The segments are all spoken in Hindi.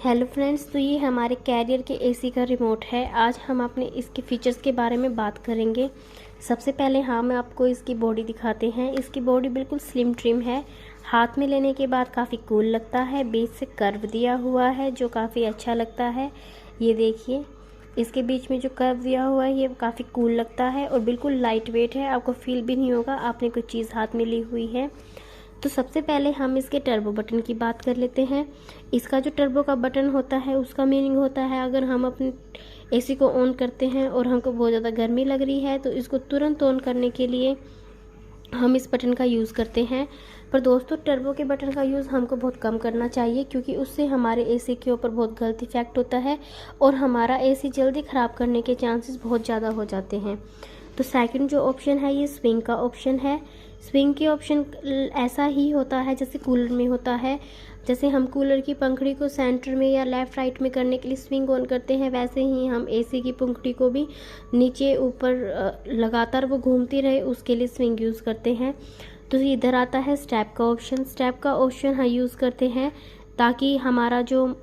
हेलो फ्रेंड्स, तो ये हमारे कैरियर के एसी का रिमोट है। आज हम अपने इसके फीचर्स के बारे में बात करेंगे। सबसे पहले हम आपको इसकी बॉडी दिखाते हैं। इसकी बॉडी बिल्कुल स्लिम ट्रिम है। हाथ में लेने के बाद काफ़ी कूल लगता है। बीच से कर्व दिया हुआ है जो काफ़ी अच्छा लगता है। ये देखिए, इसके बीच में जो कर्व दिया हुआ है ये काफ़ी कूल लगता है और बिल्कुल लाइट वेट है। आपको फील भी नहीं होगा आपने कोई चीज़ हाथ में ली हुई है। तो सबसे पहले हम इसके टर्बो बटन की बात कर लेते हैं। इसका जो टर्बो का बटन होता है उसका मीनिंग होता है अगर हम अपने एसी को ऑन करते हैं और हमको बहुत ज़्यादा गर्मी लग रही है तो इसको तुरंत ऑन करने के लिए हम इस बटन का यूज़ करते हैं। पर दोस्तों, टर्बो के बटन का यूज़ हमको बहुत कम करना चाहिए क्योंकि उससे हमारे एसी के ऊपर बहुत गलत इफेक्ट होता है और हमारा एसी जल्दी ख़राब करने के चांसेस बहुत ज़्यादा हो जाते हैं। तो सेकंड जो ऑप्शन है ये स्विंग का ऑप्शन है। स्विंग के ऑप्शन ऐसा ही होता है जैसे कूलर में होता है। जैसे हम कूलर की पंखड़ी को सेंटर में या लेफ़्ट राइट में करने के लिए स्विंग ऑन करते हैं, वैसे ही हम एसी की पंखड़ी को भी नीचे ऊपर लगातार वो घूमती रहे उसके लिए स्विंग यूज़ करते हैं। तो इधर आता है स्टेप का ऑप्शन। स्टेप का ऑप्शन हम यूज़ करते हैं ताकि हमारा जो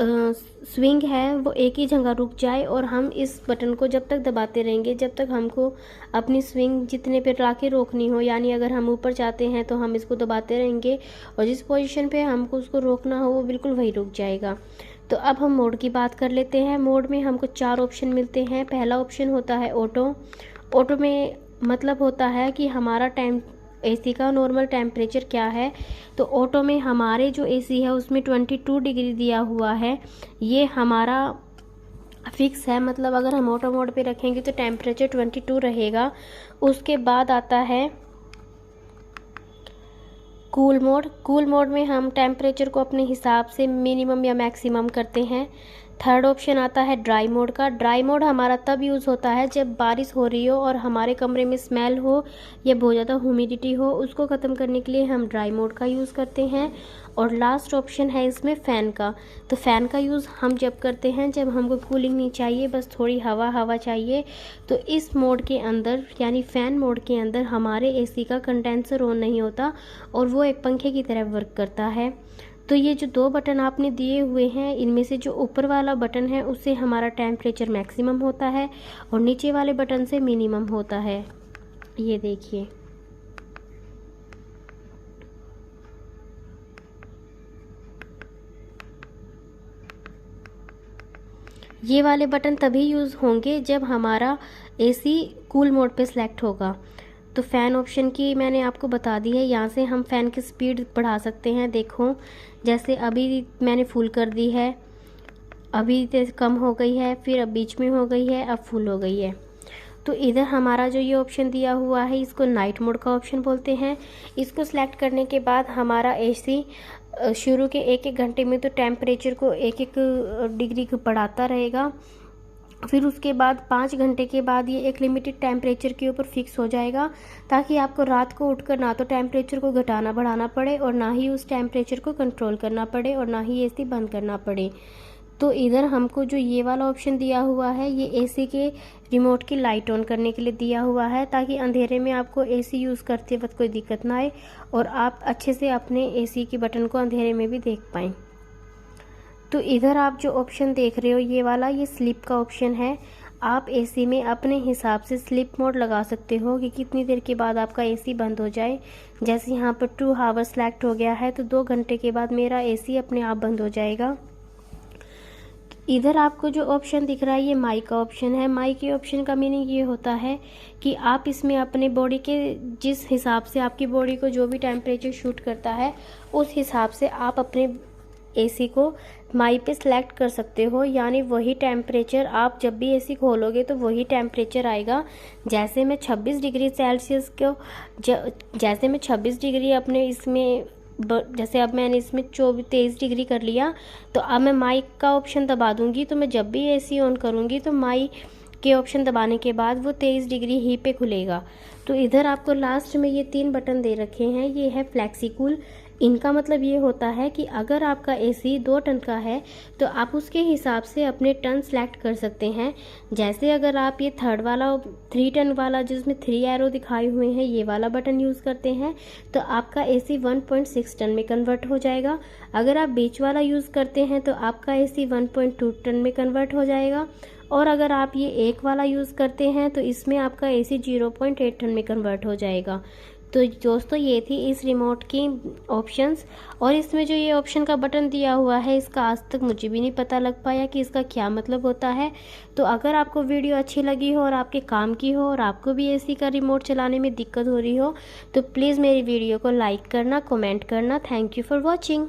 स्विंग है वो एक ही जगह रुक जाए और हम इस बटन को जब तक दबाते रहेंगे जब तक हमको अपनी स्विंग जितने पे ला के रोकनी हो। यानी अगर हम ऊपर जाते हैं तो हम इसको दबाते रहेंगे और जिस पोजीशन पे हमको उसको रोकना हो वो बिल्कुल वही रुक जाएगा। तो अब हम मोड की बात कर लेते हैं। मोड में हमको 4 ऑप्शन मिलते हैं। पहला ऑप्शन होता है ऑटो। ऑटो में मतलब होता है कि हमारा टाइम एसी का नॉर्मल टेम्परेचर क्या है। तो ऑटो में हमारे जो एसी है उसमें 22 डिग्री दिया हुआ है। ये हमारा फिक्स है, मतलब अगर हम ऑटो मोड पे रखेंगे तो टेम्परेचर 22 रहेगा। उसके बाद आता है कूल मोड। कूल मोड में हम टेम्परेचर को अपने हिसाब से मिनिमम या मैक्सिमम करते हैं। थर्ड ऑप्शन आता है ड्राई मोड का। ड्राई मोड हमारा तब यूज़ होता है जब बारिश हो रही हो और हमारे कमरे में स्मेल हो या बहुत ज़्यादा ह्यूमिडिटी हो, उसको ख़त्म करने के लिए हम ड्राई मोड का यूज़ करते हैं। और लास्ट ऑप्शन है इसमें फ़ैन का। तो फ़ैन का यूज़ हम जब करते हैं जब हमको कूलिंग नहीं चाहिए, बस थोड़ी हवा चाहिए। तो इस मोड के अंदर यानी फ़ैन मोड के अंदर हमारे एसी का कंडेंसर ऑन नहीं होता और वो एक पंखे की तरह वर्क करता है। तो ये जो 2 बटन आपने दिए हुए हैं इनमें से जो ऊपर वाला बटन है उससे हमारा टेम्परेचर मैक्सिमम होता है और नीचे वाले बटन से मिनिमम होता है। ये देखिए, ये वाले बटन तभी यूज़ होंगे जब हमारा एसी कूल मोड पे सिलेक्ट होगा। तो फ़ैन ऑप्शन की मैंने आपको बता दी है। यहाँ से हम फ़ैन की स्पीड बढ़ा सकते हैं। देखो, जैसे अभी मैंने फुल कर दी है, अभी कम हो गई है, फिर अब बीच में हो गई है, अब फुल हो गई है। तो इधर हमारा जो ये ऑप्शन दिया हुआ है इसको नाइट मोड का ऑप्शन बोलते हैं। इसको सिलेक्ट करने के बाद हमारा एसी शुरू के 1-1 घंटे में तो टेम्परेचर को 1-1 डिग्री बढ़ाता रहेगा। फिर उसके बाद 5 घंटे के बाद ये एक लिमिटेड टेम्परेचर के ऊपर फिक्स हो जाएगा ताकि आपको रात को उठकर ना तो टेम्परेचर को घटाना बढ़ाना पड़े और ना ही उस टेम्परेचर को कंट्रोल करना पड़े और ना ही एसी बंद करना पड़े। तो इधर हमको जो ये वाला ऑप्शन दिया हुआ है ये एसी के रिमोट की लाइट ऑन करने के लिए दिया हुआ है ताकि अंधेरे में आपको एसी यूज़ करते वक्त कोई दिक्कत ना आए और आप अच्छे से अपने एसी के बटन को अंधेरे में भी देख पाएँ। तो इधर आप जो ऑप्शन देख रहे हो ये वाला, ये स्लीप का ऑप्शन है। आप एसी में अपने हिसाब से स्लीप मोड लगा सकते हो कि कितनी देर के बाद आपका एसी बंद हो जाए। जैसे यहाँ पर 2 आवर सेलेक्ट हो गया है तो 2 घंटे के बाद मेरा एसी अपने आप बंद हो जाएगा। इधर आपको जो ऑप्शन दिख रहा है ये माई का ऑप्शन है। माई के ऑप्शन का मीनिंग ये होता है कि आप इसमें अपने बॉडी के जिस हिसाब से आपकी बॉडी को जो भी टेम्परेचर शूट करता है उस हिसाब से आप अपने एसी को माई पे सिलेक्ट कर सकते हो। यानी वही टेम्परेचर आप जब भी एसी खोलोगे तो वही टेम्परेचर आएगा। जैसे मैं 26 डिग्री सेल्सियस को जैसे मैं 26 डिग्री अपने इसमें जैसे अब मैंने इसमें 23 डिग्री कर लिया तो अब मैं माई का ऑप्शन दबा दूंगी तो मैं जब भी एसी ऑन करूंगी तो माई के ऑप्शन दबाने के बाद वो 23 डिग्री ही पे खुलेगा। तो इधर आपको लास्ट में ये 3 बटन दे रखे हैं। ये है फ्लेक्सी कूल, इनका मतलब ये होता है कि अगर आपका एसी 2 टन का है तो आप उसके हिसाब से अपने टन सेलेक्ट कर सकते हैं। जैसे अगर आप ये थर्ड वाला 3 टन वाला जिसमें 3 एरो दिखाए हुए हैं ये वाला बटन यूज़ करते हैं तो आपका एसी 1.6 टन में कन्वर्ट हो जाएगा। अगर आप बीच वाला यूज़ करते हैं तो आपका एसी 1.2 टन में कन्वर्ट हो जाएगा। और अगर आप ये एक वाला यूज़ करते हैं तो इसमें आपका एसी 0.8 टन में कन्वर्ट हो जाएगा। तो दोस्तों ये थी इस रिमोट की ऑप्शंस। और इसमें जो ये ऑप्शन का बटन दिया हुआ है इसका आज तक मुझे भी नहीं पता लग पाया कि इसका क्या मतलब होता है। तो अगर आपको वीडियो अच्छी लगी हो और आपके काम की हो और आपको भी एसी का रिमोट चलाने में दिक्कत हो रही हो तो प्लीज़ मेरी वीडियो को लाइक करना, कमेंट करना। Thank you for watching.